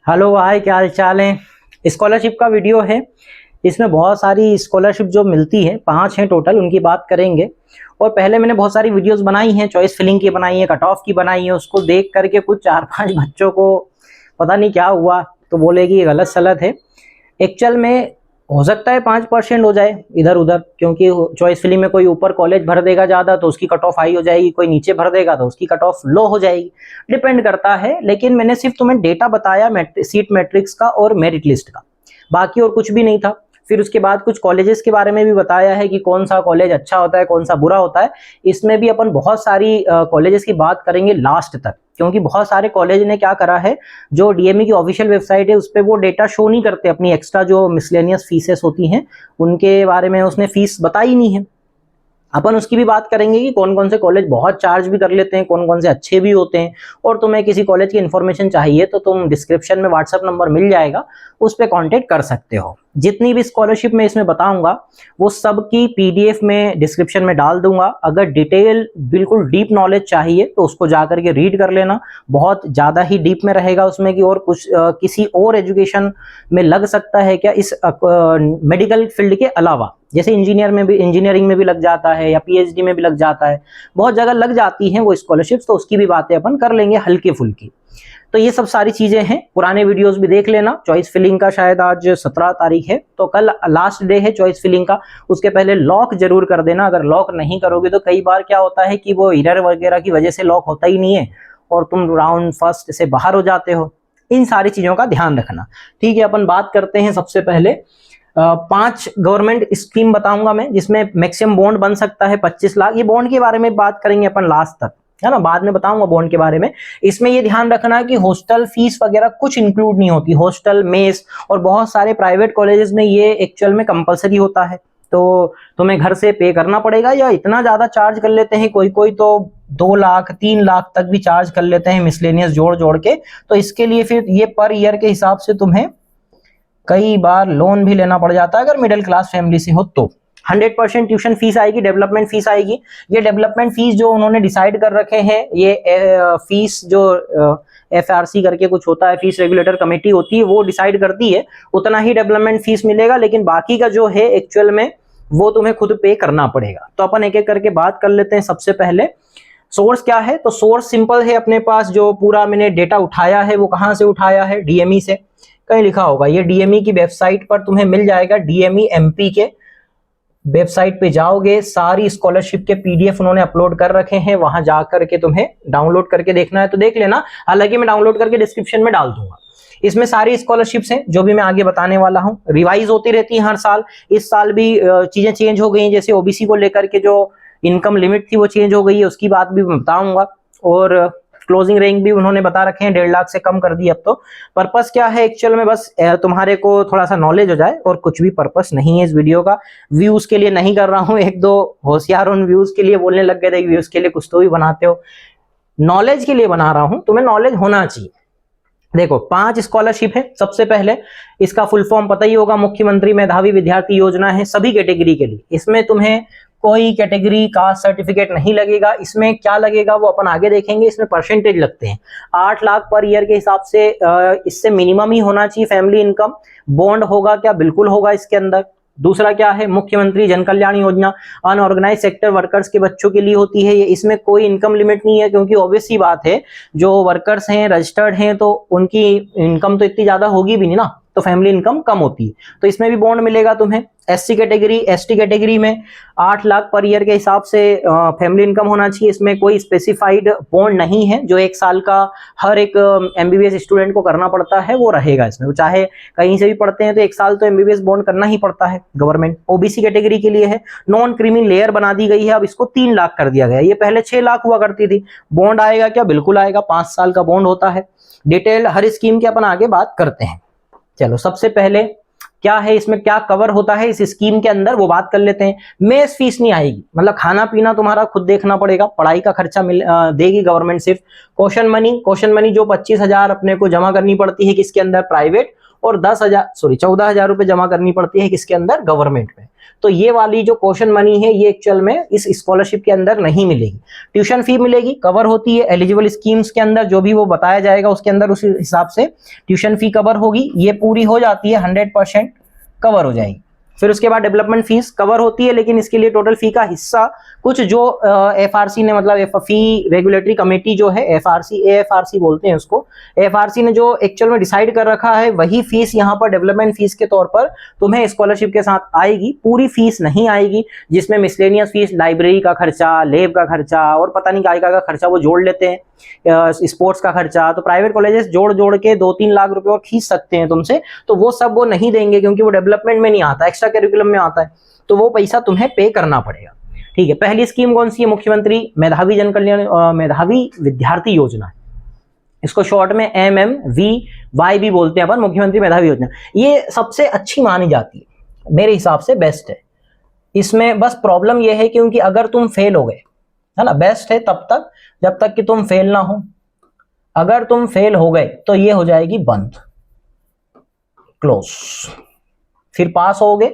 Hello, हाय, क्या हाल चाल है। स्कॉलरशिप का वीडियो है। इसमें बहुत सारी स्कॉलरशिप जो मिलती है, 5 हैं टोटल, उनकी बात करेंगे। और पहले मैंने बहुत सारी वीडियोस बनाई हैं, चॉइस फिलिंग की बनाई है, कट ऑफ की बनाई है। उसको देख करके कुछ 4-5 बच्चों को पता नहीं क्या हुआ, तो बोले कि ये गलत सलत है। एक्चुअल में हो सकता है 5% हो जाए इधर उधर, क्योंकि चॉइस फिलिंग में कोई ऊपर कॉलेज भर देगा ज़्यादा तो उसकी कट ऑफ हाई हो जाएगी, कोई नीचे भर देगा तो उसकी कट ऑफ लो हो जाएगी। डिपेंड करता है, लेकिन मैंने सिर्फ तुम्हें डेटा बताया सीट मैट्रिक्स का और मेरिट लिस्ट का, बाकी और कुछ भी नहीं था। फिर उसके बाद कुछ कॉलेजेस के बारे में भी बताया है कि कौन सा कॉलेज अच्छा होता है, कौन सा बुरा होता है। इसमें भी अपन बहुत सारी कॉलेजेस की बात करेंगे लास्ट तक, क्योंकि बहुत सारे कॉलेज ने क्या करा है, जो डीएमई की ऑफिशियल वेबसाइट है उस पर वो डेटा शो नहीं करते, अपनी एक्स्ट्रा जो मिसलेनियस फीसेस होती हैं उनके बारे में उसने फीस बताई नहीं है। अपन उसकी भी बात करेंगे कि कौन कौन से कॉलेज बहुत चार्ज भी कर लेते हैं, कौन कौन से अच्छे भी होते हैं। और तुम्हें किसी कॉलेज की इन्फॉर्मेशन चाहिए तो तुम डिस्क्रिप्शन में व्हाट्सएप नंबर मिल जाएगा, उस पर कॉन्टेक्ट कर सकते हो। जितनी भी स्कॉलरशिप मैं इसमें बताऊंगा वो सब की पीडीएफ में डिस्क्रिप्शन में डाल दूंगा। अगर डिटेल बिल्कुल डीप नॉलेज चाहिए तो उसको जाकर के रीड कर लेना, बहुत ज़्यादा ही डीप में रहेगा उसमें कि और कुछ किसी और एजुकेशन में लग सकता है क्या इस मेडिकल फील्ड के अलावा। जैसे इंजीनियरिंग में भी लग जाता है या पीएचडी में भी लग जाता है, बहुत जगह लग जाती हैं वो स्कॉलरशिप्स, तो उसकी भी बातें अपन कर लेंगे हल्की फुल्की। तो ये सब सारी चीजें हैं, पुराने वीडियोस भी देख लेना। चॉइस फिलिंग का शायद आज 17 तारीख है, तो कल लास्ट डे है चॉइस फिलिंग का। उसके पहले लॉक जरूर कर देना। अगर लॉक नहीं करोगे तो कई बार क्या होता है कि वो एरर वगैरह की वजह से लॉक होता ही नहीं है और तुम राउंड फर्स्ट से बाहर हो जाते हो। इन सारी चीजों का ध्यान रखना, ठीक है। अपन बात करते हैं सबसे पहले 5 गवर्नमेंट स्कीम बताऊंगा मैं, जिसमें मैक्सिमम बॉन्ड बन सकता है 25 लाख। ये बॉन्ड के बारे में बात करेंगे अपन लास्ट तक, है ना, बाद में बताऊंगा बॉन्ड के बारे में। इसमें ये ध्यान रखना कि हॉस्टल फीस वगैरह कुछ इंक्लूड नहीं होती, हॉस्टल मेस, और बहुत सारे प्राइवेट कॉलेजेस में ये एक्चुअल में कंपलसरी होता है, तो तुम्हें घर से पे करना पड़ेगा। या इतना ज्यादा चार्ज कर लेते हैं कोई कोई तो 2 लाख 3 लाख तक भी चार्ज कर लेते हैं मिसलेनियस जोड़ जोड़ के। तो इसके लिए फिर ये पर ईयर के हिसाब से तुम्हें कई बार लोन भी लेना पड़ जाता है अगर मिडिल क्लास फैमिली से हो तो। 100% ट्यूशन फीस आएगी, डेवलपमेंट फीस आएगी। ये डेवलपमेंट फीस जो उन्होंने डिसाइड कर रखे हैं, ये फीस जो एफआरसी करके कुछ होता है, फीस रेगुलेटर कमेटी होती है, वो डिसाइड करती है। उतना ही डेवलपमेंट फीस मिलेगा, लेकिन बाकी का जो है एक्चुअल में वो तुम्हें खुद पे करना पड़ेगा। तो अपन एक एक करके बात कर लेते हैं। सबसे पहले सोर्स क्या है, तो सोर्स सिंपल है अपने पास। जो पूरा मैंने डेटा उठाया है वो कहां से उठाया है, डीएमई से। कहीं लिखा होगा, ये डीएमई की वेबसाइट पर तुम्हें मिल जाएगा। डीएमई एमपी के वेबसाइट पे जाओगे, सारी स्कॉलरशिप के पीडीएफ उन्होंने अपलोड कर रखे हैं, वहां जाकर के तुम्हें डाउनलोड करके देखना है तो देख लेना। हालांकि मैं डाउनलोड करके डिस्क्रिप्शन में डाल दूंगा। इसमें सारी स्कॉलरशिप्स हैं जो भी मैं आगे बताने वाला हूं, रिवाइज होती रहती है हर साल। इस साल भी चीजें चेंज हो गई हैं, जैसे ओबीसी को लेकर के जो इनकम लिमिट थी वो चेंज हो गई है, उसकी बात भी मैं बताऊंगा। और क्लोजिंग रैंक भी उन्होंने बता रखे हैं 1.5 लाख से कम कर दी अब तो। पर्पस क्या है एक्चुअल में, बस तुम्हारे को थोड़ा सा नॉलेज हो जाए, और कुछ भी पर्पस नहीं है इस वीडियो का। व्यूज के लिए नहीं कर रहा हूं। 1-2 होशियार उन व्यूज के लिए बोलने लग गए थे, व्यूज के लिए कुछ तो भी बनाते हो। नॉलेज के लिए बना रहा हूं, तुम्हें नॉलेज होना चाहिए। देखो 5 स्कॉलरशिप है। सबसे पहले इसका फुल फॉर्म पता ही होगा, मुख्यमंत्री मेधावी विद्यार्थी योजना है सभी कैटेगरी के लिए। इसमें तुम्हें कोई कैटेगरी का सर्टिफिकेट नहीं लगेगा। इसमें क्या लगेगा वो अपन आगे देखेंगे। इसमें परसेंटेज लगते हैं 8 लाख पर ईयर के हिसाब से। इससे मिनिमम ही होना चाहिए फैमिली इनकम। बॉन्ड होगा क्या, बिल्कुल होगा इसके अंदर। दूसरा क्या है, मुख्यमंत्री जन Kalyan Yojana unorganised sector workers के बच्चों के लिए होती है। ये इसमें कोई इनकम लिमिट नहीं है, क्योंकि ऑब्वियस सी बात है, जो वर्कर्स हैं रजिस्टर्ड हैं तो उनकी इनकम तो इतनी ज्यादा होगी भी नहीं ना, तो फैमिली इनकम कम होती है। तो इसमें भी बॉन्ड मिलेगा तुम्हें। एससी कैटेगरी, एसटी कैटेगरी में 8 लाख पर ईयर के हिसाब से फैमिली इनकम होना चाहिए। इसमें कोई स्पेसिफाइड बॉन्ड नहीं है, जो 1 साल का हर एक एमबीबीएस स्टूडेंट को करना पड़ता है वो रहेगा इसमें। वो चाहे कहीं से भी पढ़ते हैं तो 1 साल तो एमबीबीएस बॉन्ड करना ही पड़ता है गवर्नमेंट। ओबीसी कैटेगरी के लिए है। नॉन क्रीमी लेयर बना दी गई है, अब इसको 3 लाख कर दिया गया। ये पहले 6 लाख हुआ करती थी। बॉन्ड आएगा क्या, बिल्कुल आएगा। 5 साल का बॉन्ड होता है। डिटेल हर स्कीम की अपन आगे बात करते हैं। चलो सबसे पहले क्या है, इसमें क्या कवर होता है इस स्कीम के अंदर वो बात कर लेते हैं। मेस फीस नहीं आएगी, मतलब खाना पीना तुम्हारा खुद देखना पड़ेगा। पढ़ाई का खर्चा देगी गवर्नमेंट सिर्फ। क्वेश्चन मनी जो 25,000 अपने को जमा करनी पड़ती है किसके अंदर, प्राइवेट, और 14,000 रुपए जमा करनी पड़ती है किसके अंदर, गवर्नमेंट में। तो ये वाली जो क्वेश्चन मनी है ये एक्चुअल में इस स्कॉलरशिप के अंदर नहीं मिलेगी। ट्यूशन फी मिलेगी, कवर होती है एलिजिबल स्कीम्स के अंदर, जो भी वो बताया जाएगा उसके अंदर उस हिसाब से ट्यूशन फी कवर होगी, ये पूरी हो जाती है 100% कवर हो जाएगी। फिर उसके बाद डेवलपमेंट फीस कवर होती है, लेकिन इसके लिए टोटल फी का हिस्सा कुछ जो एफआरसी ने, मतलब फी रेगुलेटरी कमेटी जो है एफआरसी, एएफआरसी बोलते हैं उसको, एफआरसी ने जो एक्चुअल में डिसाइड कर रखा है वही फीस यहाँ पर डेवलपमेंट फीस के तौर पर तुम्हें स्कॉलरशिप के साथ आएगी। पूरी फीस नहीं आएगी, जिसमें मिसलेनियस फीस, लाइब्रेरी का खर्चा, लैब का खर्चा और पता नहीं क्या का खर्चा वो जोड़ लेते हैं, स्पोर्ट्स का खर्चा। तो प्राइवेट कॉलेजेस जोड़ के 2-3 लाख रुपए और खींच सकते हैं तुमसे, तो वो सब वो नहीं देंगे क्योंकि वो डेवलपमेंट में नहीं आता, एक्स्ट्रा करिकुलम में आता है, तो वो पैसा तुम्हें पे करना पड़ेगा। ठीक है, पहली स्कीम कौन सी है? मुख्यमंत्री मेधावी जन कल्याण मेधावी विद्यार्थी योजना, इसको शॉर्ट में MMVY भी बोलते हैं अपन, मुख्यमंत्री मेधावी योजना। ये सबसे अच्छी मानी जाती है, मेरे हिसाब से बेस्ट है। इसमें बस प्रॉब्लम ये है क्योंकि अगर तुम फेल हो गए, है ना, बेस्ट है तब तक जब तक कि तुम फेल ना हो। अगर तुम फेल हो गए तो ये हो जाएगी बंद, क्लोज। फिर पास होगे,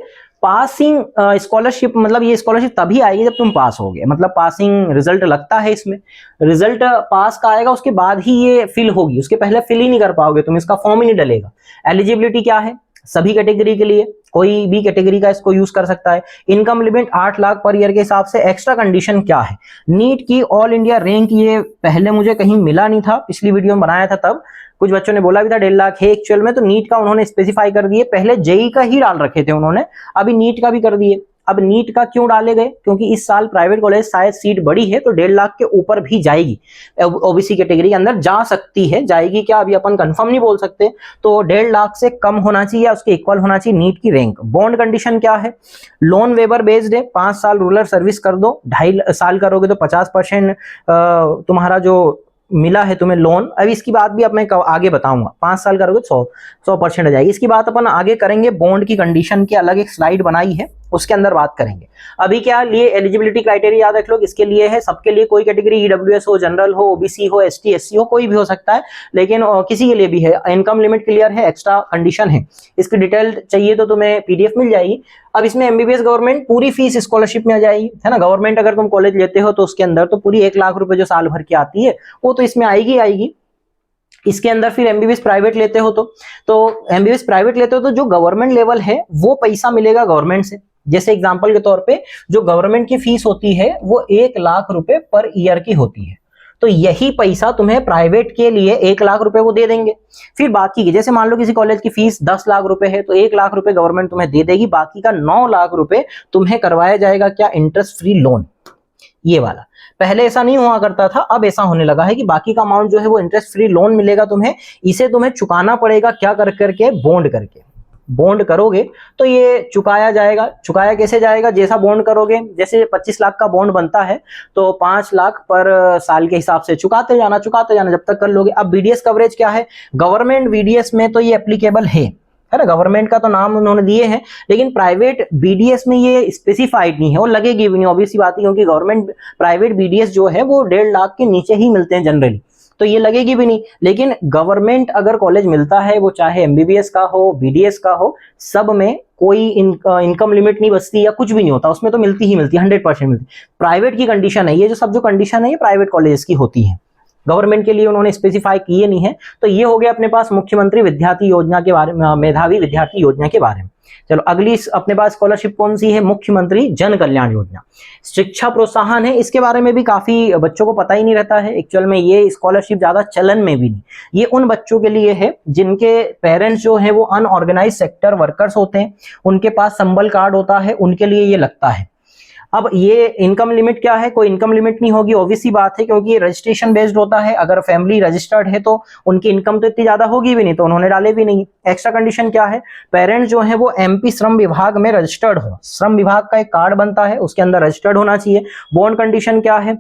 पासिंग स्कॉलरशिप, मतलब ये स्कॉलरशिप तभी आएगी जब तुम पास होगे, मतलब पासिंग रिजल्ट लगता है इसमें, रिजल्ट पास का आएगा उसके बाद ही ये फिल होगी, उसके पहले फिल ही नहीं कर पाओगे तुम, इसका फॉर्म ही नहीं डलेगा। एलिजिबिलिटी क्या है? सभी कैटेगरी के लिए, कोई भी कैटेगरी का इसको यूज कर सकता है। Income limit 8 lakh per year के हिसाब से। एक्स्ट्रा कंडीशन क्या है? नीट की ऑल इंडिया रैंक, ये पहले मुझे कहीं मिला नहीं था, पिछली वीडियो में बनाया था तब कुछ बच्चों ने बोला भी था 1.5 लाख है एक्चुअल में, तो नीट का उन्होंने स्पेसिफाई कर दिए, पहले जेई का ही डाल रखे थे उन्होंने, अभी नीट का भी कर दिए। अब नीट का क्यों डाले गए? क्योंकि इस साल प्राइवेट कॉलेज शायद सीट बढ़ी है तो 1.5 लाख के ऊपर भी जाएगी, ओबीसी कैटेगरी के अंदर जा सकती है, जाएगी क्या अभी अपन कंफर्म नहीं बोल सकते। तो 1.5 लाख से कम होना चाहिए या उसके इक्वल होना चाहिए नीट की रैंक। बॉन्ड कंडीशन क्या है? लोन वेवर बेस्ड है, 5 साल रूरल सर्विस कर दो, 2.5 साल करोगे तो 50% तुम्हारा जो मिला है तुम्हें लोन। अभी इसकी बात भी अब मैं आगे बताऊंगा, 5 साल करोगे 100% हो जाएगी, इसकी बात अपन आगे करेंगे। बॉन्ड की कंडीशन की अलग एक स्लाइड बनाई है, उसके अंदर बात करेंगे। अभी क्या लिए एलिजिबिलिटी क्राइटेरिया याद रख लो, इसके लिए है सबके लिए, कोई कैटेगरी ईडब्ल्यूएस हो, जनरल हो, ओबीसी हो, एसटी एससी हो, कोई भी हो सकता है, लेकिन किसी के लिए भी है। इनकम लिमिट क्लियर है, एक्स्ट्रा कंडीशन है, इसकी डिटेल चाहिए तो तुम्हें पीडीएफ मिल जाएगी। अब इसमें एमबीबीएस गवर्नमेंट पूरी फीस स्कॉलरशिप में आ जाएगी, है ना। गवर्नमेंट अगर तुम कॉलेज लेते हो तो उसके अंदर तो पूरी 1 लाख रुपए जो साल भर की आती है वो तो इसमें आएगी। इसके अंदर फिर एमबीबीएस प्राइवेट लेते हो तो एमबीबीएस प्राइवेट लेते हो तो जो गवर्नमेंट लेवल है वो पैसा मिलेगा गवर्नमेंट से। जैसे एग्जांपल के तौर पे जो गवर्नमेंट की फीस होती है वो 1 लाख रुपए पर ईयर की होती है, तो यही पैसा तुम्हें प्राइवेट के लिए 1 लाख रुपए वो दे देंगे। फिर बाकी की, जैसे मान लो किसी कॉलेज की फीस 10 लाख रुपए है तो 1 लाख रुपए गवर्नमेंट तुम्हें दे देगी, बाकी का 9 लाख रुपए तुम्हें करवाया जाएगा क्या? इंटरेस्ट फ्री लोन, ये वाला। पहले ऐसा नहीं हुआ करता था, अब ऐसा होने लगा है कि बाकी का अमाउंट जो है वो इंटरेस्ट फ्री लोन मिलेगा तुम्हें, इसे तुम्हें चुकाना पड़ेगा क्या कर करके? बॉन्ड करके। बॉन्ड करोगे तो ये चुकाया जाएगा। चुकाया कैसे जाएगा? जैसा बॉन्ड करोगे, जैसे 25 लाख का बॉन्ड बनता है तो 5 लाख पर साल के हिसाब से चुकाते जाना जब तक कर लोगे। अब बीडीएस कवरेज क्या है? गवर्नमेंट बीडीएस में तो ये एप्लीकेबल है ना, गवर्नमेंट का तो नाम उन्होंने दिए हैं, लेकिन प्राइवेट बीडीएस में ये स्पेसिफाइड नहीं है और लगेगी भी नहीं, ऑब्वियस सी बात है, क्योंकि गवर्नमेंट प्राइवेट बीडीएस जो है वो 1.5 लाख के नीचे ही मिलते हैं जनरली, तो ये लगेगी भी नहीं। लेकिन गवर्नमेंट अगर कॉलेज मिलता है वो चाहे एमबीबीएस का हो, बीडीएस का हो, सब में कोई इनकम लिमिट नहीं बचती या कुछ भी नहीं होता, उसमें तो मिलती ही मिलती है, 100% मिलती। प्राइवेट की कंडीशन है, ये जो सब जो कंडीशन है ये प्राइवेट कॉलेज की होती है, गवर्नमेंट के लिए उन्होंने स्पेसिफाई किए नहीं है। तो ये हो गया अपने पास मुख्यमंत्री विद्यार्थी योजना के बारे में, मेधावी विद्यार्थी योजना के बारे में। चलो अगली अपने पास स्कॉलरशिप कौन सी है? मुख्यमंत्री जन कल्याण योजना, शिक्षा प्रोत्साहन है। इसके बारे में भी काफी बच्चों को पता ही नहीं रहता है एक्चुअल में, ये स्कॉलरशिप ज्यादा चलन में भी नहीं। ये उन बच्चों के लिए है जिनके पेरेंट्स जो है वो अनऑर्गेनाइज सेक्टर वर्कर्स होते हैं, उनके पास संबल कार्ड होता है, उनके लिए ये लगता है। अब ये इनकम लिमिट क्या है? कोई इनकम लिमिट नहीं होगी, ऑब्वियस सी बात है, क्योंकि ये रजिस्ट्रेशन बेस्ड होता है। अगर फैमिली रजिस्टर्ड है तो उनकी इनकम तो इतनी ज्यादा होगी भी नहीं, तो उन्होंने डाले भी नहीं। एक्स्ट्रा कंडीशन क्या है? पेरेंट्स जो है वो एमपी श्रम विभाग में रजिस्टर्ड हो, श्रम विभाग का एक कार्ड बनता है उसके अंदर रजिस्टर्ड होना चाहिए। बॉन्ड कंडीशन क्या है?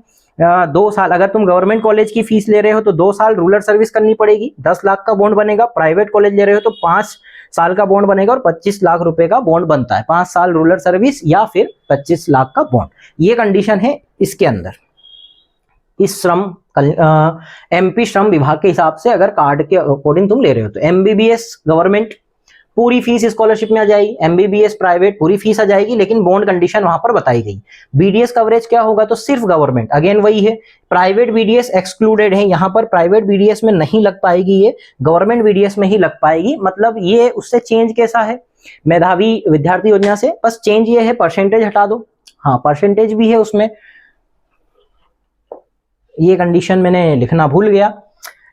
2 साल, अगर तुम गवर्नमेंट कॉलेज की फीस ले रहे हो तो 2 साल रूरल सर्विस करनी पड़ेगी, 10 लाख का बॉन्ड बनेगा। प्राइवेट कॉलेज ले रहे हो तो 5 साल का बॉन्ड बनेगा और 25 लाख रुपए का बॉन्ड बनता है, 5 साल रूरल सर्विस या फिर 25 लाख का बॉन्ड, ये कंडीशन है इसके अंदर। इस एमपी श्रम विभाग के हिसाब से अगर कार्ड के अकॉर्डिंग तुम ले रहे हो तो एमबीबीएस गवर्नमेंट पूरी फीस स्कॉलरशिप में आ जाएगी। एमबीबीएस प्राइवेट पूरी फीस आ जाएगी, लेकिन बॉन्ड कंडीशन वहां पर बताई गई। बीडीएस कवरेज क्या होगा, तो सिर्फ गवर्नमेंट, अगेन वही है, प्राइवेट बीडीएस एक्सक्लूडेड है यहाँ पर, प्राइवेट बीडीएस में नहीं लग पाएगी, ये गवर्नमेंट बीडीएस में ही लग पाएगी। मतलब ये उससे चेंज कैसा है मेधावी विद्यार्थी योजना से, बस चेंज ये है परसेंटेज हटा दो। हाँ परसेंटेज भी है उसमें, ये कंडीशन मैंने लिखना भूल गया,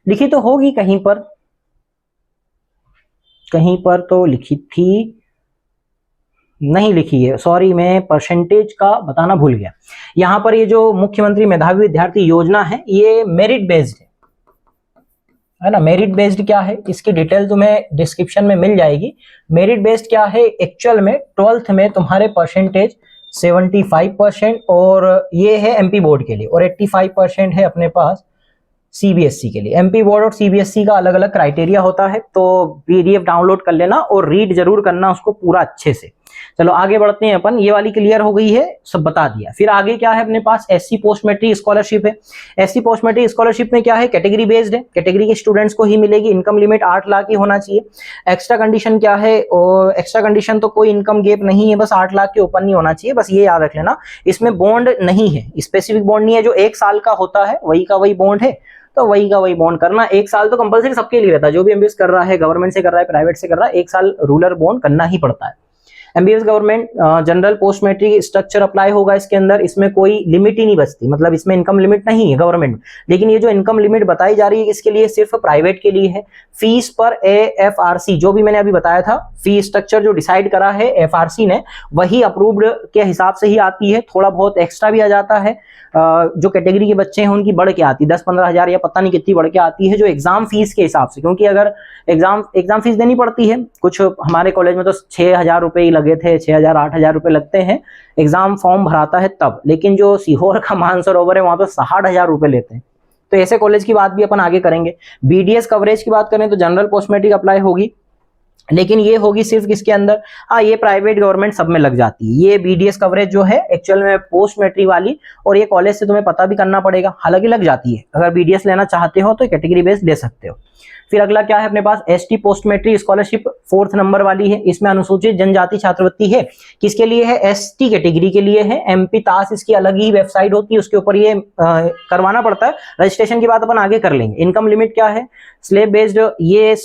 लिखी तो होगी कहीं पर, कहीं पर तो लिखी थी, नहीं लिखी है, सॉरी मैं परसेंटेज का बताना भूल गया। यहां पर ये जो मुख्यमंत्री मेधावी विद्यार्थी योजना है ये मेरिट बेस्ड है ना। मेरिट बेस्ड क्या है, इसकी डिटेल तुम्हें डिस्क्रिप्शन में मिल जाएगी। मेरिट बेस्ड क्या है, एक्चुअल में 12th में तुम्हारे परसेंटेज 75% और ये है एमपी बोर्ड के लिए, और 85% है अपने पास सीबीएसई के लिए। एमपी बोर्ड और सीबीएसई का अलग अलग क्राइटेरिया होता है, तो पीडीएफ डाउनलोड कर लेना और रीड जरूर करना उसको पूरा अच्छे से। चलो आगे बढ़ते हैं अपन, ये वाली क्लियर हो गई है, सब बता दिया। फिर आगे क्या है अपने पास, एससी पोस्ट मैट्रिक स्कॉलरशिप है। एससी पोस्ट मैट्रिक स्कॉलरशिप में क्या है, कैटेगरी बेस्ड है, कैटेगरी के स्टूडेंट्स को ही मिलेगी। इनकम लिमिट 8 लाख ही होना चाहिए। एक्स्ट्रा कंडीशन क्या है, और एक्स्ट्रा कंडीशन तो कोई इनकम गैप नहीं है, बस 8 लाख के ऊपर नहीं होना चाहिए, बस ये याद रख लेना। इसमें बॉन्ड नहीं है, स्पेसिफिक बॉन्ड नहीं है, जो 1 साल का होता है वही का वही बॉन्ड है, तो वही का वही बॉन्ड करना। 1 साल तो कंपलसरी सबके लिए रहता है, जो भी एमबीएस कर रहा है, गवर्नमेंट से कर रहा है, प्राइवेट से कर रहा है, 1 साल रूरल बॉन्ड करना ही पड़ता है। MBS government general post matric structure apply होगा इसके अंदर, इसमें कोई लिमिट ही नहीं बचती, मतलब इसमें इनकम लिमिट नहीं है गवर्नमेंट। लेकिन ये जो इनकम लिमिट बताई जा रही है इसके लिए, सिर्फ प्राइवेट के लिए है। फीस पर एएफआरसी, जो भी मैंने अभी बताया था, फी स्ट्रक्चर जो डिसाइड करा है एफआरसी ने, वही अप्रूव्ड के हिसाब से ही आती है। थोड़ा बहुत एक्स्ट्रा भी आ जाता है, जो कैटेगरी के बच्चे हैं उनकी बढ़ के आती है, 10-15 हजार या पता नहीं कितनी बढ़ के आती है, जो एग्जाम फीस के हिसाब से, क्योंकि अगर एग्जाम फीस देनी पड़ती है। कुछ हमारे कॉलेज में तो 6,000 रुपए ही लगे थे, 6,000 8,000 रुपए लगते हैं एग्जाम फॉर्म भराता है तब। लेकिन जो सीहोर का मानसरोवर है वहां तो 60,000 रुपए लेते हैं। तो ऐसे कॉलेज की बात भी अपन आगे करेंगे। बीडीएस कवरेज की बात करें तो जनरल पोस्ट मैट्रिक अप्लाई होगी, लेकिन ये होगी सिर्फ किसके अंदर, हाँ ये प्राइवेट गवर्नमेंट सब में लग जाती है। ये बीडीएस कवरेज जो है एक्चुअल में पोस्ट मैट्रिक वाली, और ये कॉलेज से तुम्हें पता भी करना पड़ेगा, हालांकि लग जाती है। अगर बीडीएस लेना चाहते हो तो कैटेगरी बेस्ड ले सकते हो। फिर अगला क्या है अपने पास, ST post matric scholarship 4th number वाली है। इसमें अनुसूचित जनजाति छात्रवृत्ति है, किसके लिए है, एसटी कैटेगरी के लिए है। एमपी तास इसकी अलग ही वेबसाइट होती है, उसके ऊपर ये करवाना पड़ता है। रजिस्ट्रेशन की बात अपन आगे कर लेंगे। इनकम लिमिट क्या है, स्लेब बेस्ड, ये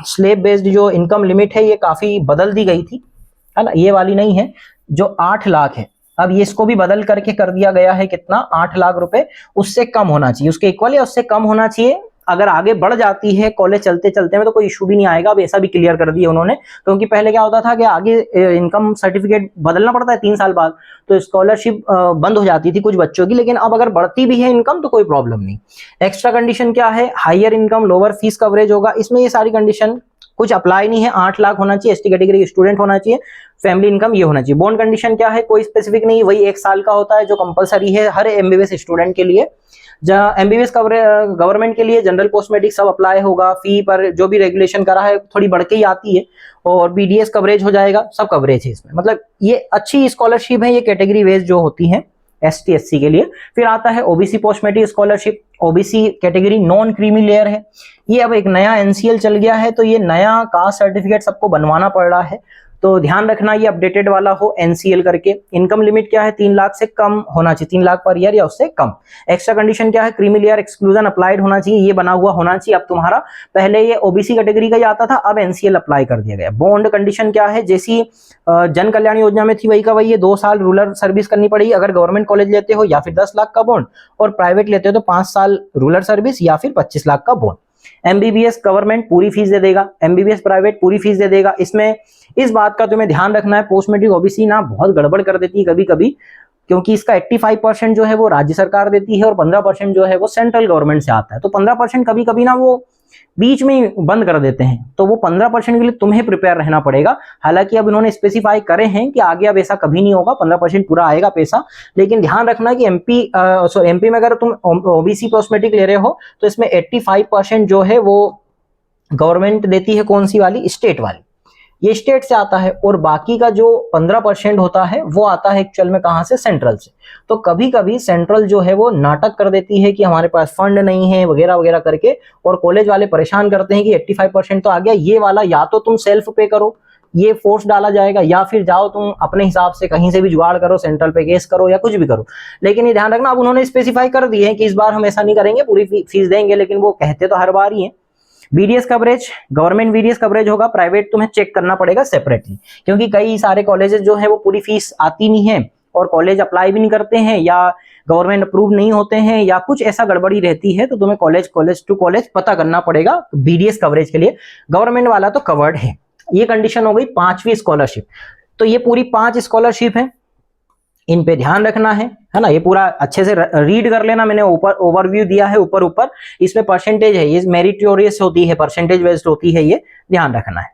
स्लेब बेस्ड जो इनकम लिमिट है ये काफी बदल दी गई थी, है ना, ये वाली नहीं है, जो 8 लाख है। अब ये इसको भी बदल करके कर दिया गया है, कितना, 8 लाख रुपए, उससे कम होना चाहिए, उसके इक्वल या उससे कम होना चाहिए। अगर आगे बढ़ जाती है कॉलेज चलते चलते में तो कोई इशू भी नहीं आएगा। अब ऐसा भी क्लियर कर दिया उन्होंने, क्योंकि पहले क्या होता था कि आगे इनकम सर्टिफिकेट बदलना पड़ता है 3 साल बाद, तो स्कॉलरशिप बंद हो जाती थी कुछ बच्चों की। लेकिन अब अगर बढ़ती भी है इनकम तो कोई प्रॉब्लम नहीं। एक्स्ट्रा कंडीशन क्या है, higher income lower fees coverage होगा। इसमें ये सारी कंडीशन कुछ अप्लाई नहीं है। 8 लाख होना चाहिए, एसटी कैटेगरी के स्टूडेंट होना चाहिए, फैमिली इनकम ये होना चाहिए। बॉन्ड कंडीशन क्या है, कोई स्पेसिफिक नहीं, वही 1 साल का होता है जो कंपलसरी है हर एमबीबीएस स्टूडेंट के लिए। जहां एमबीबीएस गवर्नमेंट के लिए जनरल पोस्ट मैट्रिक सब अप्लाई होगा। फी पर जो भी रेगुलेशन करा है थोड़ी बढ़ के ही आती है, और बीडीएस कवरेज हो जाएगा, सब कवरेज है इसमें। मतलब ये अच्छी स्कॉलरशिप है, ये कैटेगरी वेज जो होती है एसटी एससी के लिए। फिर आता है OBC post matric scholarship. OBC category non creamy layer है, ये अब एक नया एनसीएल चल गया है, तो ये नया कास्ट सर्टिफिकेट सबको बनवाना पड़ रहा है, तो ध्यान रखना ये अपडेटेड वाला हो एनसीएल करके। इनकम लिमिट क्या है, 3 लाख से कम होना चाहिए, 3 लाख पर ईयर या उससे कम। एक्स्ट्रा कंडीशन क्या है, क्रीमी लेयर एक्सक्लूजन अप्लाइड होना चाहिए, ये बना हुआ होना चाहिए अब तुम्हारा। पहले ये ओबीसी कैटेगरी का ही आता था, अब एनसीएल अप्लाई कर दिया गया। बॉन्ड कंडीशन क्या है, जैसी जन कल्याण योजना में थी वही का वही है, 2 साल रूरल सर्विस करनी पड़ेगी अगर गवर्नमेंट कॉलेज लेते हो, या फिर 10 लाख का बॉन्ड, और प्राइवेट लेते हो तो 5 साल रूरल सर्विस या फिर 25 लाख का बॉन्ड। एमबीबीएस गवर्नमेंट पूरी फीस दे देगा, एमबीबीएस प्राइवेट पूरी फीस दे देगा। इसमें इस बात का तुम्हें ध्यान रखना है, पोस्ट मैट्रिक ओबीसी ना बहुत गड़बड़ कर देती है कभी कभी, क्योंकि इसका 85% जो है वो राज्य सरकार देती है और 15% जो है वो सेंट्रल गवर्नमेंट से आता है। तो 15% कभी कभी ना वो बीच में बंद कर देते हैं, तो वो 15% के लिए तुम्हें प्रिपेयर रहना पड़ेगा। हालांकि अब इन्होंने स्पेसिफाई करे हैं कि आगे अब ऐसा कभी नहीं होगा, 15% पूरा आएगा पैसा। लेकिन ध्यान रखना कि एमपी में अगर तुम ओबीसी पोस्ट मैट्रिक ले रहे हो तो इसमें 85% जो है वो गवर्नमेंट देती है, कौन सी वाली, स्टेट वाली। ये स्टेट से आता है, और बाकी का जो 15% होता है वो आता है एक्चुअल में कहाँ से, सेंट्रल से। तो कभी कभी सेंट्रल जो है वो नाटक कर देती है कि हमारे पास फंड नहीं है वगैरह वगैरह करके, और कॉलेज वाले परेशान करते हैं कि 85% तो आ गया, ये वाला या तो तुम सेल्फ पे करो, ये फोर्स डाला जाएगा, या फिर जाओ तुम अपने हिसाब से कहीं से भी जुगाड़ करो, सेंट्रल पे केस करो या कुछ भी करो। लेकिन ये ध्यान रखना, अब उन्होंने स्पेसिफाई कर दिए हैं कि इस बार हम ऐसा नहीं करेंगे, पूरी फीस देंगे, लेकिन वो कहते तो हर बार ही है। BDS coverage, government BDS coverage होगा, प्राइवेट तुम्हें चेक करना पड़ेगा सेपरेटली, क्योंकि कई सारे कॉलेजेस जो है वो पूरी फीस आती नहीं है, और कॉलेज अप्लाई भी नहीं करते हैं, या गवर्नमेंट अप्रूव नहीं होते हैं, या कुछ ऐसा गड़बड़ी रहती है, तो तुम्हें कॉलेज टू कॉलेज पता करना पड़ेगा बीडीएस कवरेज के लिए। गवर्नमेंट वाला तो कवर्ड है। ये कंडीशन हो गई 5वीं स्कॉलरशिप। तो ये पूरी 5 स्कॉलरशिप है, इन पे ध्यान रखना है ना। ये पूरा अच्छे से रीड कर लेना, मैंने ऊपर ओवरव्यू दिया है ऊपर। इसमें परसेंटेज है, ये मेरिटोरियस होती है, परसेंटेज बेस्ड होती है, ये ध्यान रखना है।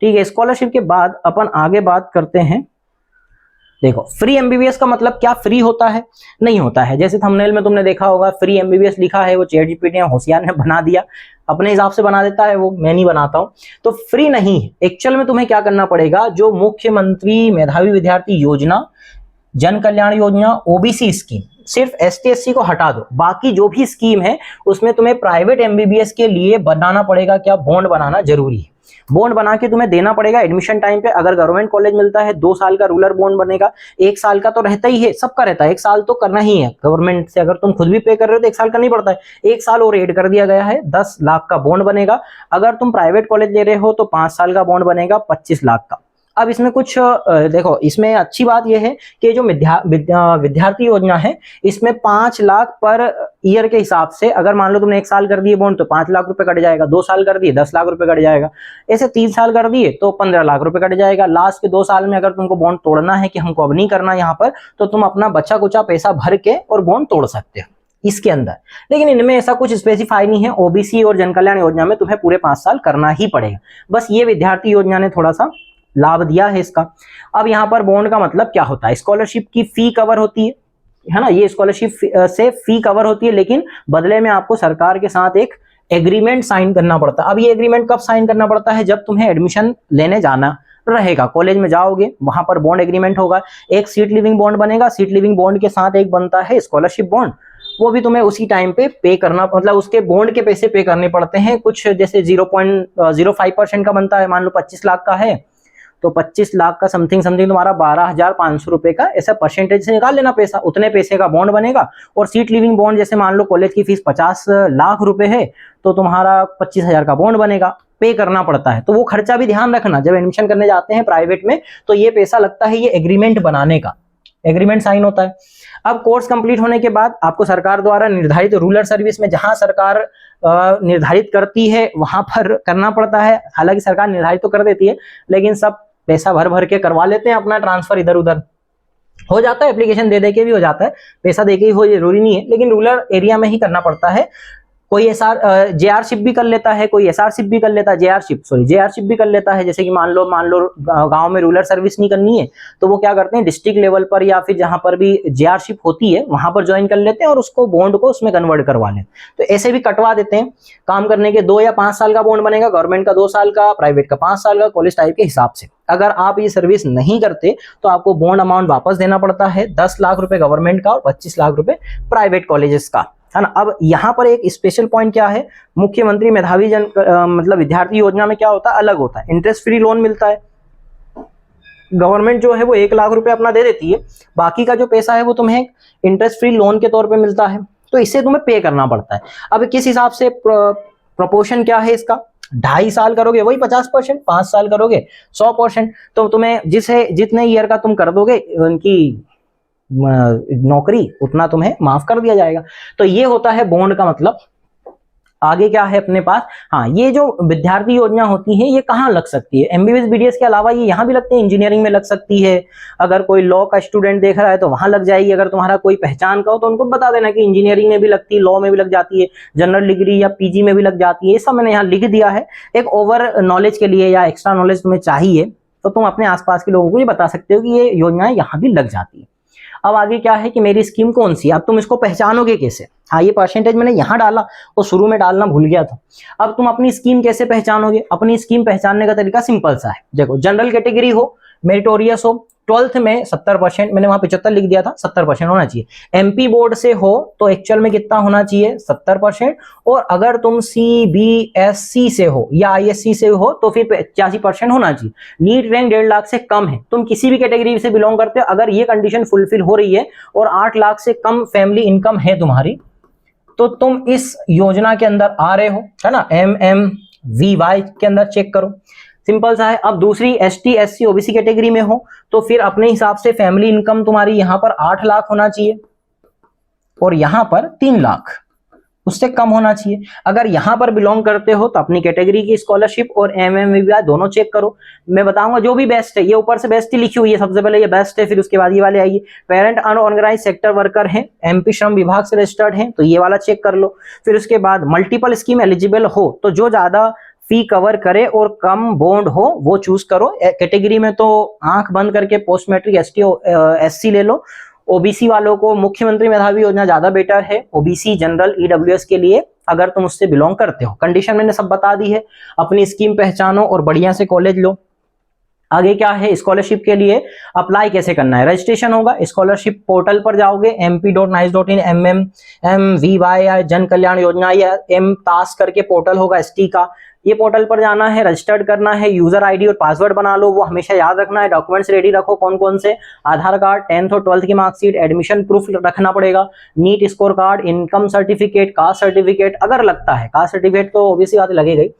ठीक है, स्कॉलरशिप के बाद अपन आगे बात करते हैं। देखो, फ्री एमबीबीएस का मतलब क्या फ्री होता है? नहीं होता है। जैसे थंबनेल में तुमने देखा होगा फ्री एमबीबीएस लिखा है, वो चैट जीपीटी होशियार ने बना दिया, अपने हिसाब से बना देता है, वो मैं नहीं बनाता हूं। तो फ्री नहीं है। एक्चुअल में तुम्हें क्या करना पड़ेगा, जो मुख्यमंत्री मेधावी विद्यार्थी योजना, जन कल्याण योजना, ओबीसी स्कीम, सिर्फ एसटी एससी को हटा दो, बाकी जो भी स्कीम है उसमें तुम्हें प्राइवेट एमबीबीएस के लिए बनाना पड़ेगा क्या, बॉन्ड बनाना जरूरी है। बॉन्ड बना के तुम्हें देना पड़ेगा एडमिशन टाइम पे। अगर गवर्नमेंट कॉलेज मिलता है 2 साल का रूरल बॉन्ड बनेगा, 1 साल का तो रहता ही है, सबका रहता है, 1 साल तो करना ही है गवर्नमेंट से। अगर तुम खुद भी पे कर रहे हो तो 1 साल करना ही पड़ता है, 1 साल और ऐड कर दिया गया है, 10 लाख का बॉन्ड बनेगा। अगर तुम प्राइवेट कॉलेज ले रहे हो तो 5 साल का बॉन्ड बनेगा 25 लाख का। अब इसमें कुछ देखो, इसमें अच्छी बात यह है कि जो विद्यार्थी योजना है, इसमें 5 लाख पर ईयर के हिसाब से, अगर मान लो तुमने 1 साल कर दिए बॉन्ड तो 5 लाख रुपए कट जाएगा, 2 साल कर दिए 10 लाख रुपए कट जाएगा, ऐसे 3 साल कर दिए तो 15 लाख रुपए कट जाएगा। लास्ट के 2 साल में अगर तुमको बॉन्ड तोड़ना है कि हमको अब नहीं करना यहाँ पर, तो तुम अपना बचा कुचा पैसा भर के और बॉन्ड तोड़ सकते हो इसके अंदर। लेकिन इनमें ऐसा कुछ स्पेसिफाई नहीं है। ओबीसी और जन कल्याण योजना में तुम्हें पूरे 5 साल करना ही पड़ेगा। बस ये विद्यार्थी योजना ने थोड़ा सा लाभ दिया है इसका। अब यहाँ पर बॉन्ड का मतलब क्या होता है, स्कॉलरशिप की फी कवर होती है ना, ये स्कॉलरशिप से फी कवर होती है, लेकिन बदले में आपको सरकार के साथ एक एग्रीमेंट साइन करना पड़ता है। अब ये एग्रीमेंट कब साइन करना पड़ता है, जब तुम्हें एडमिशन लेने जाना रहेगा, कॉलेज में जाओगे, वहां पर बॉन्ड एग्रीमेंट होगा। एक सीट लिविंग बॉन्ड बनेगा, सीट लिविंग बॉन्ड के साथ एक बनता है स्कॉलरशिप बॉन्ड, वो भी तुम्हें उसी टाइम पे पे करना, मतलब उसके बॉन्ड के पैसे पे करने पड़ते हैं। कुछ जैसे 0.05% का बनता है, मान लो 25 लाख का है तो 25 लाख का समथिंग तुम्हारा 12,500 रुपए का ऐसा परसेंटेज से निकाल लेना पैसा, उतने पैसे का बॉन्ड बनेगा। और सीट लिविंग बॉन्ड, जैसे मान लो कॉलेज की फीस 50 लाख रुपए है तो तुम्हारा 25,000 का बॉन्ड बनेगा, पे करना पड़ता है। तो वो खर्चा भी ध्यान रखना, जब एडमिशन करने जाते हैं प्राइवेट में तो ये पैसा लगता है, ये एग्रीमेंट बनाने का, एग्रीमेंट साइन होता है। अब कोर्स कंप्लीट होने के बाद आपको सरकार द्वारा निर्धारित रूरल सर्विस में, जहां सरकार निर्धारित करती है वहां पर करना पड़ता है। हालांकि सरकार निर्धारित तो कर देती है, लेकिन सब पैसा भर भर के करवा लेते हैं अपना ट्रांसफर, इधर उधर हो जाता है, एप्लीकेशन दे दे के भी हो जाता है, पैसा दे के ही हो जरूरी नहीं है, लेकिन रूरल एरिया में ही करना पड़ता है। कोई जेआरशिप भी कर लेता है, कोई एसआरशिप भी कर लेता है, जेआरशिप भी कर लेता है। जैसे कि मान लो गांव में रूरल सर्विस नहीं करनी है तो वो क्या करते हैं, डिस्ट्रिक्ट लेवल पर या फिर जहां पर भी जेआरशिप होती है वहां पर ज्वाइन कर लेते हैं और उसको बॉन्ड को उसमें कन्वर्ट करवा लेते हैं। तो ऐसे भी कटवा देते हैं। काम करने के 2 या 5 साल का बॉन्ड बनेगा, गवर्नमेंट का 2 साल का, प्राइवेट का 5 साल का, कॉलेज टाइप के हिसाब से। अगर आप ये सर्विस नहीं करते तो आपको बॉन्ड अमाउंट वापस देना पड़ता है, 10 लाख रुपए गवर्नमेंट का और 25 लाख रुपए प्राइवेट कॉलेजेस का, है ना। अब यहाँ पर एक स्पेशल पॉइंट क्या है, मुख्यमंत्री मेधावी मतलब विद्यार्थी योजना में क्या होता है, अलग होता है, इंटरेस्ट फ्री लोन मिलता है। गवर्नमेंट जो है वो 1 लाख रुपए अपना दे देती है, बाकी का जो पैसा है वो तुम्हें इंटरेस्ट फ्री लोन के तौर पे मिलता है, तो इससे तुम्हें पे करना पड़ता है। अब किस हिसाब से, प्रोपोर्शन क्या है इसका, 2.5 साल करोगे वही 50%, 5 साल करोगे 100%, तो तुम्हें जितने ईयर का तुम कर दोगे उनकी नौकरी उतना तुम्हें माफ कर दिया जाएगा। तो ये होता है बॉन्ड का मतलब। आगे क्या है अपने पास, हाँ, ये जो विद्यार्थी योजना होती है ये कहाँ लग सकती है, एमबीबीएस बीडीएस के अलावा ये यहाँ भी लगती है, इंजीनियरिंग में लग सकती है। अगर कोई लॉ का स्टूडेंट देख रहा है तो वहां लग जाएगी। अगर तुम्हारा कोई पहचान का हो तो उनको बता देना कि इंजीनियरिंग में भी लगती है, लॉ में भी लग जाती है, जनरल डिग्री या पीजी में भी लग जाती है। ये सब मैंने यहाँ लिख दिया है एक ओवर नॉलेज के लिए, या एक्स्ट्रा नॉलेज तुम्हें चाहिए तो तुम अपने आसपास के लोगों को ये बता सकते हो कि ये योजनाएं यहाँ भी लग जाती है। अब आगे क्या है कि मेरी स्कीम कौन सी है, अब तुम इसको पहचानोगे कैसे। हाँ, ये परसेंटेज मैंने यहाँ डाला, वो शुरू में डालना भूल गया था। अब तुम अपनी स्कीम कैसे पहचानोगे, अपनी स्कीम पहचानने का तरीका सिंपल सा है। देखो, जनरल कैटेगरी हो, मेरिटोरियस हो, 12th में 70%, मैंने वहां 75 लिख दिया था, 70% होना चाहिए। एमपी बोर्ड से हो तो एक्चुअल में कितना होना चाहिए, 70%। और अगर तुम सीबीएसई से हो या आईएससी से हो तो फिर 85% होना चाहिए। नीट रैंक 1.5 लाख से कम है, तुम किसी भी कैटेगरी से बिलोंग करते हो, अगर ये कंडीशन फुलफिल हो रही है और 8 लाख से कम फैमिली इनकम है तुम्हारी, तो तुम इस योजना के अंदर आ रहे हो, है ना। MMVY के अंदर चेक करो, सिंपल सा है। अब दूसरी ST SC OBC कैटेगरी में हो तो फिर अपने हिसाब से फैमिली इनकम तुम्हारी यहां पर 8 लाख होना चाहिए और यहां पर 3 लाख, उससे कम होना चाहिए। अगर यहां पर बिलोंग करते हो तो अपनी कैटेगरी की स्कॉलरशिप और MMVY दोनों चेक करो। मैं बताऊंगा जो भी बेस्ट है, ये ऊपर से बेस्ट ही लिखी हुई है, सबसे पहले ये बेस्ट है, फिर उसके बाद ये वाले आइए। पेरेंट अनऑर्गेनाइज सेक्टर वर्कर है, MP श्रम विभाग से रजिस्टर्ड है, तो ये वाला चेक कर लो। फिर उसके बाद मल्टीपल स्कीम एलिजिबल हो, तो जो ज्यादा फी कवर करे और कम बॉन्ड हो वो चूज करो। कैटेगरी में तो आंख बंद करके पोस्ट मैट्रिक ST SC ले लो। ओबीसी वालों को मुख्यमंत्री मेधावी योजना ज्यादा बेटर है, ओबीसी जनरल EWS के लिए, अगर तुम उससे बिलोंग करते हो। कंडीशन मैंने सब बता दी है, अपनी स्कीम पहचानो और बढ़िया से कॉलेज लो। आगे क्या है, स्कॉलरशिप के लिए अप्लाई कैसे करना है। रजिस्ट्रेशन होगा, स्कॉलरशिप पोर्टल पर जाओगे, mp.nice.in MMVY या जन कल्याण योजना या MTAS करके पोर्टल होगा ST का, ये पोर्टल पर जाना है, रजिस्टर्ड करना है, यूजर आईडी और पासवर्ड बना लो, वो हमेशा याद रखना है। डॉक्यूमेंट्स रेडी रखो, कौन कौन से, आधार कार्ड, 10th और 12th की मार्कशीट, एडमिशन प्रूफ रखना पड़ेगा, NEET score card, income certificate, caste certificate अगर लगता है, कास्ट सर्टिफिकेट तो ऑब्वियसली बात लगेगा ही,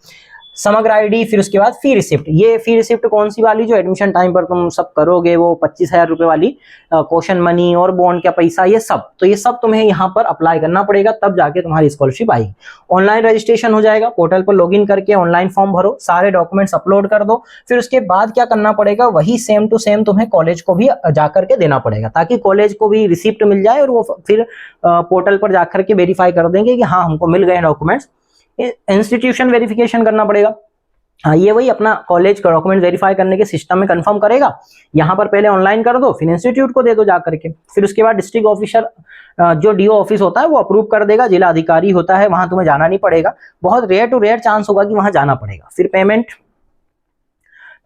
समग्र आईडी, फिर उसके बाद फी रिसिप्ट। ये फी रिसिप्ट कौन सी वाली, जो एडमिशन टाइम पर तुम सब करोगे, वो 25,000 रुपए वाली, क्वेश्चन मनी और बॉन्ड का पैसा, ये सब, तो ये सब तुम्हें यहाँ पर अप्लाई करना पड़ेगा, तब जाके तुम्हारी स्कॉलरशिप आएगी। ऑनलाइन रजिस्ट्रेशन हो जाएगा, पोर्टल पर लॉगिन करके ऑनलाइन फॉर्म भरो, सारे डॉक्यूमेंट्स अपलोड कर दो। फिर उसके बाद क्या करना पड़ेगा, वही सेम टू सेम तुम्हें कॉलेज को भी जाकर के देना पड़ेगा, ताकि कॉलेज को भी रिसिप्ट मिल जाए और वो फिर पोर्टल पर जाकर के वेरीफाई कर देंगे कि हाँ हमको मिल गए डॉक्यूमेंट्स। इंस्टीट्यूशन वेरिफिकेशन करना पड़ेगा, हाँ ये वही अपना कॉलेज का डॉक्यूमेंट वेरीफाई करने के सिस्टम में कंफर्म करेगा। यहाँ पर पहले ऑनलाइन कर दो, फिर इंस्टीट्यूट को दे दो जाकर के, फिर उसके बाद डिस्ट्रिक्ट ऑफिसर जो DO ऑफिस होता है वो अप्रूव कर देगा, जिला अधिकारी होता है, वहां तुम्हें जाना नहीं पड़ेगा, बहुत रेयर टू रेयर चांस होगा कि वहां जाना पड़ेगा। फिर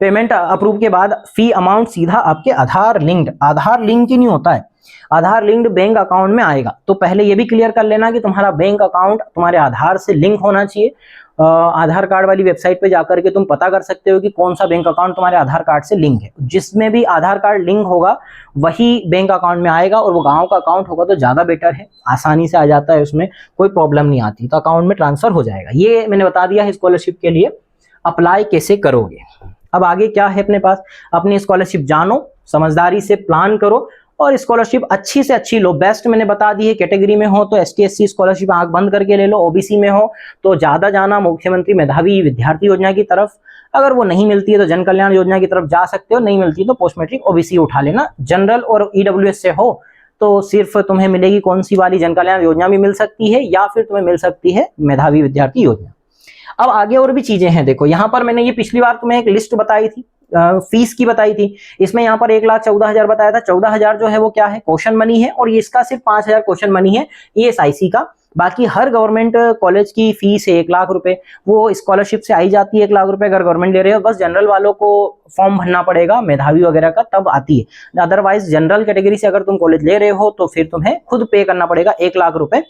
पेमेंट अप्रूव के बाद फी अमाउंट सीधा आपके आधार लिंक ही नहीं होता है, आधार लिंक्ड बैंक अकाउंट में आएगा। तो पहले ये भी क्लियर कर लेना कि तुम्हारा बैंक अकाउंट तुम्हारे आधार से लिंक होना चाहिए। आधार कार्ड वाली वेबसाइट पे जाकर के तुम पता कर सकते हो कि कौन सा बैंक अकाउंट तुम्हारे आधार कार्ड से लिंक है। जिसमें भी आधार कार्ड लिंक होगा वही बैंक अकाउंट में आएगा, और वो गांव का अकाउंट होगा तो ज्यादा बेटर है, आसानी से आ जाता है, उसमें कोई प्रॉब्लम नहीं आती, तो अकाउंट में ट्रांसफर हो जाएगा। ये मैंने बता दिया है स्कॉलरशिप के लिए अप्लाई कैसे करोगे। अब आगे क्या है अपने पास, अपनी स्कॉलरशिप जानो, समझदारी से प्लान करो और स्कॉलरशिप अच्छी से अच्छी लो। बेस्ट मैंने बता दी है, कैटेगरी में हो तो ST SC स्कॉलरशिप आंख बंद करके ले लो, ओबीसी में हो तो ज्यादा जाना मुख्यमंत्री मेधावी विद्यार्थी योजना की तरफ, अगर वो नहीं मिलती है तो जन कल्याण योजना की तरफ जा सकते हो, नहीं मिलती तो पोस्ट मैट्रिक OBC उठा लेना। जनरल और EWS से हो तो सिर्फ तुम्हें मिलेगी कौन सी वाली, जन कल्याण योजना भी मिल सकती है या फिर तुम्हें मिल सकती है मेधावी विद्यार्थी योजना। अब आगे और भी चीजें हैं, देखो यहाँ पर मैंने ये पिछली बार तुम्हें एक लिस्ट बताई थी, फीस की बताई थी, इसमें यहाँ पर 1,14,000 बताया था। 14,000 जो है वो क्या है, क्वेश्चन मनी है, और ये इसका सिर्फ 5,000 क्वेश्चन मनी है ESIC का। बाकी हर गवर्नमेंट कॉलेज की फीस है 1 लाख रुपए, वो स्कॉलरशिप से आई जाती है 1 लाख रुपए अगर गवर्नमेंट ले रहे हो। बस जनरल वालों को फॉर्म भरना पड़ेगा मेधावी वगैरह का, तब आती है। अदरवाइज जनरल कैटेगरी से अगर तुम कॉलेज ले रहे हो तो फिर तुम्हें खुद पे करना पड़ेगा 1 लाख रुपए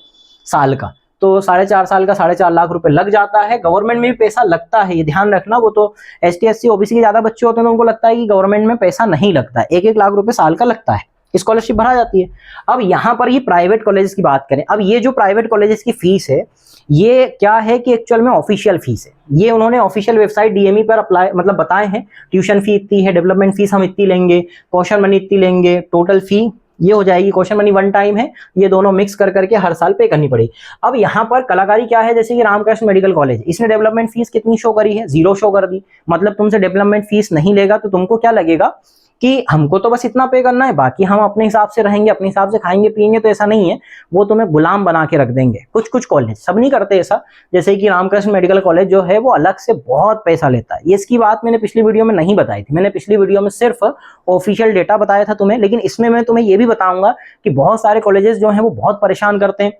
साल का, तो 4.5 साल का 4.5 लाख रुपए लग जाता है। गवर्नमेंट में भी पैसा लगता है, ये ध्यान रखना। वो तो ST SC OBC के ज्यादा बच्चे होते हैं तो उनको लगता है कि गवर्नमेंट में पैसा नहीं लगता है, 1-1 लाख रुपए साल का लगता है, स्कॉलरशिप भरा जाती है। अब यहाँ पर ये प्राइवेट कॉलेज की बात करें, अब ये जो प्राइवेट कॉलेजेस की फीस है ये क्या है कि एक्चुअल में ऑफिशियल फीस है, ये उन्होंने ऑफिशियल वेबसाइट DME पर अप्लाई मतलब बताए हैं। ट्यूशन फी इतनी है, डेवलपमेंट फीस हम इतनी लेंगे, क्वेश्चन मनी इतनी लेंगे, टोटल फी ये हो जाएगी। क्वेश्चन मनी 1 टाइम है, ये दोनों मिक्स कर करके हर साल पे करनी पड़ेगी। अब यहाँ पर कलाकारी क्या है, जैसे कि रामकृष्ण मेडिकल कॉलेज, इसने डेवलपमेंट फीस कितनी शो करी है, 0 शो कर दी। मतलब तुमसे डेवलपमेंट फीस नहीं लेगा तो तुमको क्या लगेगा कि हमको तो बस इतना पे करना है, बाकी हम अपने हिसाब से रहेंगे, अपने हिसाब से खाएंगे पिएंगे। तो ऐसा नहीं है, वो तुम्हें गुलाम बना के रख देंगे। कुछ कॉलेज, सब नहीं करते ऐसा, जैसे कि रामकृष्ण मेडिकल कॉलेज जो है वो अलग से बहुत पैसा लेता है। ये इसकी बात मैंने पिछली वीडियो में नहीं बताई थी, मैंने पिछली वीडियो में सिर्फ ऑफिशियल डेटा बताया था तुम्हें, लेकिन इसमें मैं तुम्हें ये भी भी बताऊंगा कि बहुत सारे कॉलेजेस जो हैं वो बहुत परेशान करते हैं।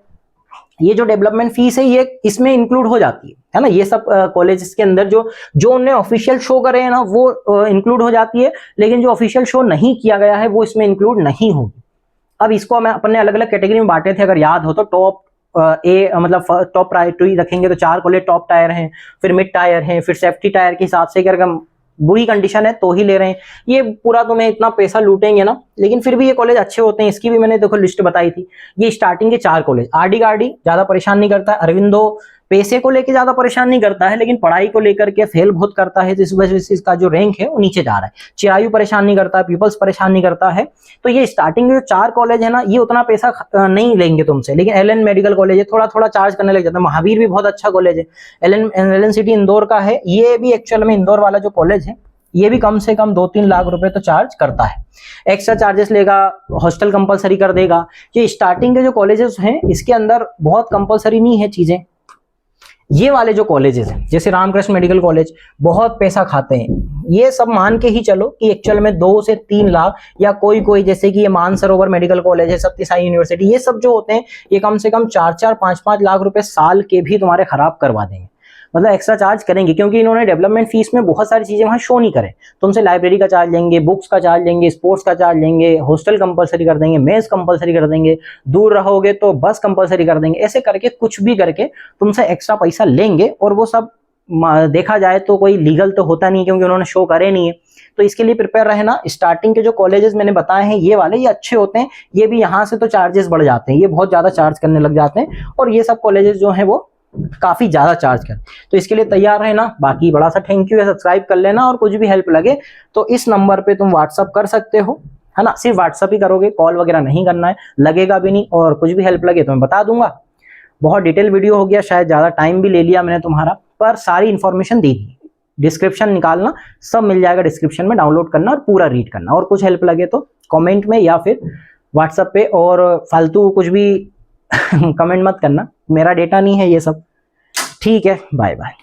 ये जो डेवलपमेंट फीस है ये इसमें इंक्लूड हो जाती है ना, ये सब कॉलेजेस के अंदर जो उन्हें ऑफिशियल शो करे हैं ना वो इंक्लूड हो जाती है, लेकिन जो ऑफिशियल शो नहीं किया गया है वो इसमें इंक्लूड नहीं होगी। अब इसको मैं अपने अलग अलग कैटेगरी में बांटे थे, अगर याद हो तो टॉप मतलब टॉप प्रायोरिटी रखेंगे तो 4 कॉलेज टॉप टायर हैं, फिर मिड टायर हैं, फिर सेफ्टी टायर के हिसाब से अगर बुरी कंडीशन है तो ही ले रहे हैं। ये पूरा तुम्हें इतना पैसा लूटेंगे ना, लेकिन फिर भी ये कॉलेज अच्छे होते हैं, इसकी भी मैंने देखो लिस्ट बताई थी। ये स्टार्टिंग के 4 कॉलेज, आरडी गार्डी ज्यादा परेशान नहीं करता, अरविंदो पैसे को लेकर ज्यादा परेशान नहीं करता है, लेकिन पढ़ाई को लेकर के फेल बहुत करता है, तो इस वजह से इसका जो रैंक है वो नीचे जा रहा है। चिरायू परेशान नहीं करता, पीपल्स परेशान नहीं करता है। तो ये स्टार्टिंग के जो 4 कॉलेज है ना, ये उतना पैसा नहीं लेंगे तुमसे, लेकिन एलएन मेडिकल कॉलेज है थोड़ा थोड़ा चार्ज करने लग जाता है। महावीर भी बहुत अच्छा कॉलेज है, एलएन सिटी इंदौर का है, ये भी एक्चुअल में इंदौर वाला जो कॉलेज है ये भी कम से कम 2-3 लाख रुपए तो चार्ज करता है, एक्स्ट्रा चार्जेस लेगा, हॉस्टल कंपलसरी कर देगा। ये स्टार्टिंग के जो कॉलेजेस हैं इसके अंदर बहुत कंपलसरी नहीं है चीजें। ये वाले जो कॉलेजेस हैं जैसे रामकृष्ण मेडिकल कॉलेज बहुत पैसा खाते हैं, ये सब मान के ही चलो कि एक्चुअल में 2 से 3 लाख, या कोई जैसे कि ये मानसरोवर मेडिकल कॉलेज है, सत्य साई यूनिवर्सिटी, ये सब जो होते हैं ये कम से कम 4-4, 5-5 लाख रुपए साल के भी तुम्हारे खराब करवा देंगे, मतलब एक्स्ट्रा चार्ज करेंगे, क्योंकि इन्होंने डेवलपमेंट फीस में बहुत सारी चीजें वहां शो नहीं करें। तुमसे लाइब्रेरी का चार्ज लेंगे, बुक्स का चार्ज लेंगे, स्पोर्ट्स का चार्ज लेंगे, हॉस्टल कंपलसरी कर देंगे, मेस कंपलसरी कर देंगे, दूर रहोगे तो बस कंपलसरी कर देंगे, ऐसे करके कुछ भी करके तुमसे एक्स्ट्रा पैसा लेंगे। और वो सब देखा जाए तो कोई लीगल तो होता नहीं, क्योंकि उन्होंने शो करे नहीं है। तो इसके लिए प्रिपेयर रहना। स्टार्टिंग के जो कॉलेजेस मैंने बताए हैं ये वाले, ये अच्छे होते हैं। ये भी यहाँ से तो चार्जेस बढ़ जाते हैं, ये बहुत ज्यादा चार्ज करने लग जाते हैं, और ये सब कॉलेजेस जो है वो काफी ज्यादा चार्ज कर। तो इसके लिए तैयार रहना। बाकी बड़ा सा थैंक यू है, सब्सक्राइब कर लेना, और कुछ भी हेल्प लगे तो इस नंबर पे तुम व्हाट्सअप कर सकते हो, है ना। सिर्फ व्हाट्सअप ही करोगे, कॉल वगैरह नहीं करना है, लगेगा भी नहीं, और कुछ भी हेल्प लगे तो मैं बता दूंगा। बहुत डिटेल वीडियो हो गया, शायद ज्यादा टाइम भी ले लिया मैंने तुम्हारा, पर सारी इंफॉर्मेशन दे दी। डिस्क्रिप्शन निकालना, सब मिल जाएगा डिस्क्रिप्शन में, डाउनलोड करना और पूरा रीड करना। और कुछ हेल्प लगे तो कमेंट में या फिर व्हाट्सएप पे, और फालतू कुछ भी कमेंट मत करना, मेरा डेटा नहीं है ये सब। ठीक है, बाय बाय।